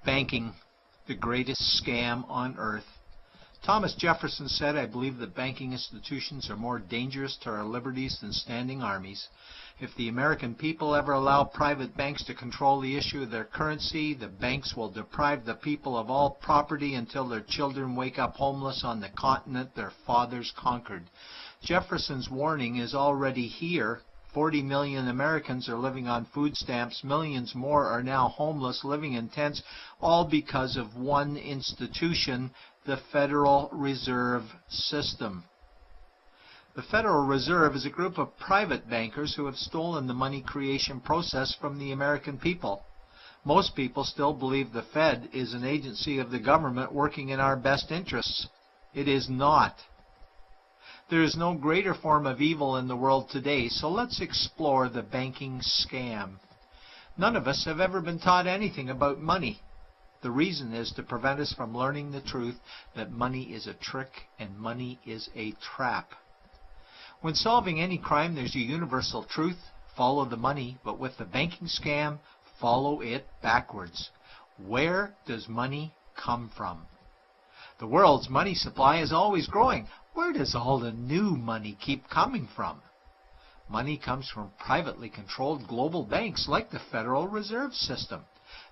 Banking, the greatest scam on earth. Thomas Jefferson said, "I believe that banking institutions are more dangerous to our liberties than standing armies. If the American people ever allow private banks to control the issue of their currency, the banks will deprive the people of all property until their children wake up homeless on the continent their fathers conquered." Jefferson's warning is already here. 40 million Americans are living on food stamps. Millions more are now homeless, living in tents, all because of one institution, the Federal Reserve System. The Federal Reserve is a group of private bankers who have stolen the money creation process from the American people. Most people still believe the Fed is an agency of the government working in our best interests. It is not. There is no greater form of evil in the world today, so let's explore the banking scam. None of us have ever been taught anything about money. The reason is to prevent us from learning the truth that money is a trick and money is a trap. When solving any crime, there's a universal truth: follow the money, but with the banking scam, follow it backwards. Where does money come from? The world's money supply is always growing. Where does all the new money keep coming from? Money comes from privately controlled global banks like the Federal Reserve System.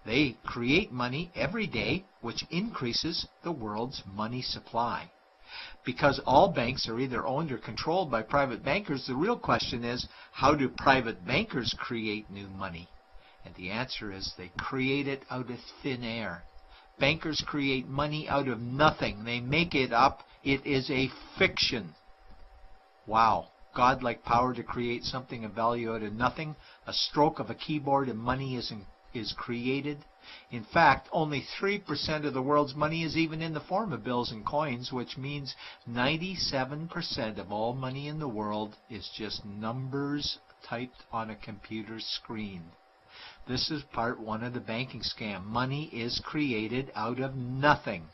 They create money every day, which increases the world's money supply. Because all banks are either owned or controlled by private bankers, the real question is, how do private bankers create new money? And the answer is they create it out of thin air. Bankers create money out of nothing. They make it up. It is a fiction. Wow. God-like power to create something of value out of nothing. A stroke of a keyboard and money is created. In fact, only 3% of the world's money is even in the form of bills and coins, which means 97% of all money in the world is just numbers typed on a computer screen. This is part one of the banking scam. Money is created out of nothing.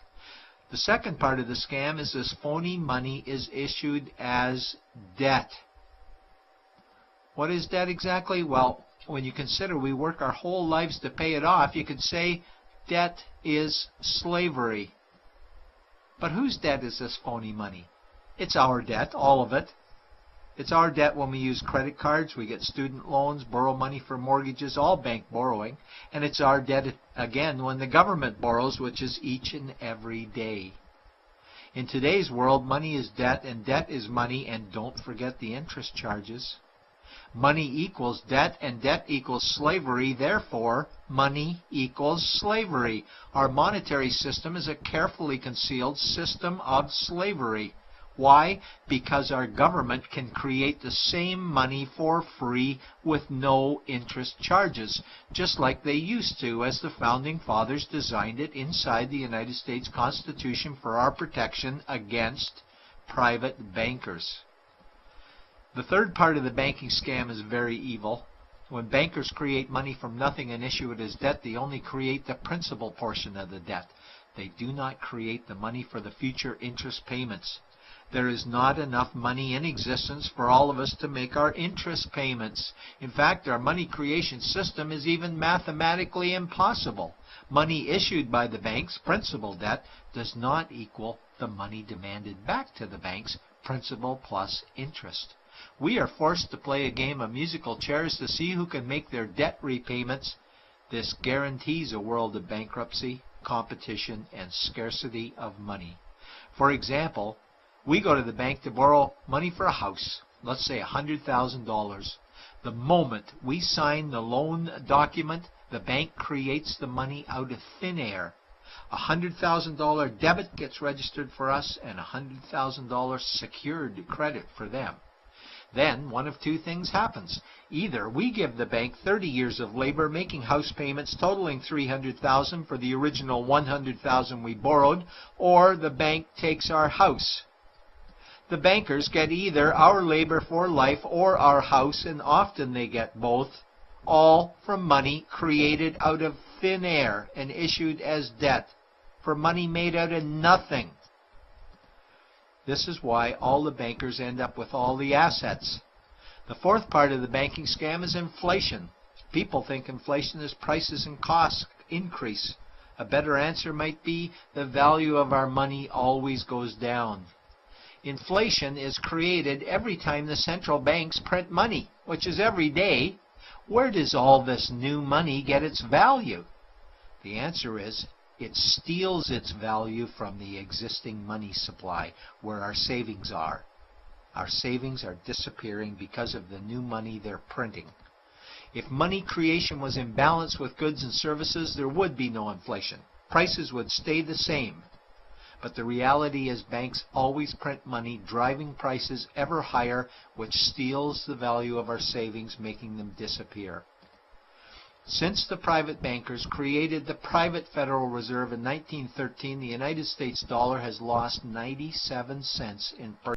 The second part of the scam is this phony money is issued as debt. What is debt exactly? Well, when you consider we work our whole lives to pay it off, you could say debt is slavery. But whose debt is this phony money? It's our debt, all of it. It's our debt when we use credit cards, we get student loans, borrow money for mortgages, all bank borrowing. And it's our debt again when the government borrows, which is each and every day. In today's world, money is debt and debt is money, and don't forget the interest charges. Money equals debt and debt equals slavery, therefore money equals slavery. Our monetary system is a carefully concealed system of slavery. Why? Because our government can create the same money for free with no interest charges, just like they used to as the Founding Fathers designed it inside the United States Constitution for our protection against private bankers. The third part of the banking scam is very evil. When bankers create money from nothing and issue it as debt, they only create the principal portion of the debt. They do not create the money for the future interest payments. There is not enough money in existence for all of us to make our interest payments. In fact, our money creation system is even mathematically impossible. Money issued by the banks, principal debt, does not equal the money demanded back to the banks, principal plus interest. We are forced to play a game of musical chairs to see who can make their debt repayments. This guarantees a world of bankruptcy, competition, and scarcity of money. For example, we go to the bank to borrow money for a house, let's say $100,000. The moment we sign the loan document, the bank creates the money out of thin air. A $100,000 debit gets registered for us and a $100,000 secured credit for them. Then one of two things happens. Either we give the bank 30 years of labor making house payments totaling $300,000 for the original $100,000 we borrowed, or the bank takes our house. The bankers get either our labor for life or our house, and often they get both, all from money created out of thin air and issued as debt, for money made out of nothing. This is why all the bankers end up with all the assets. The fourth part of the banking scam is inflation. People think inflation is prices and costs increase. A better answer might be the value of our money always goes down. Inflation is created every time the central banks print money, which is every day. Where does all this new money get its value? The answer is it steals its value from the existing money supply, where our savings are. Our savings are disappearing because of the new money they're printing. If money creation was in balance with goods and services, there would be no inflation. Prices would stay the same. But the reality is banks always print money, driving prices ever higher, which steals the value of our savings, making them disappear. Since the private bankers created the private Federal Reserve in 1913, the United States dollar has lost 97 cents in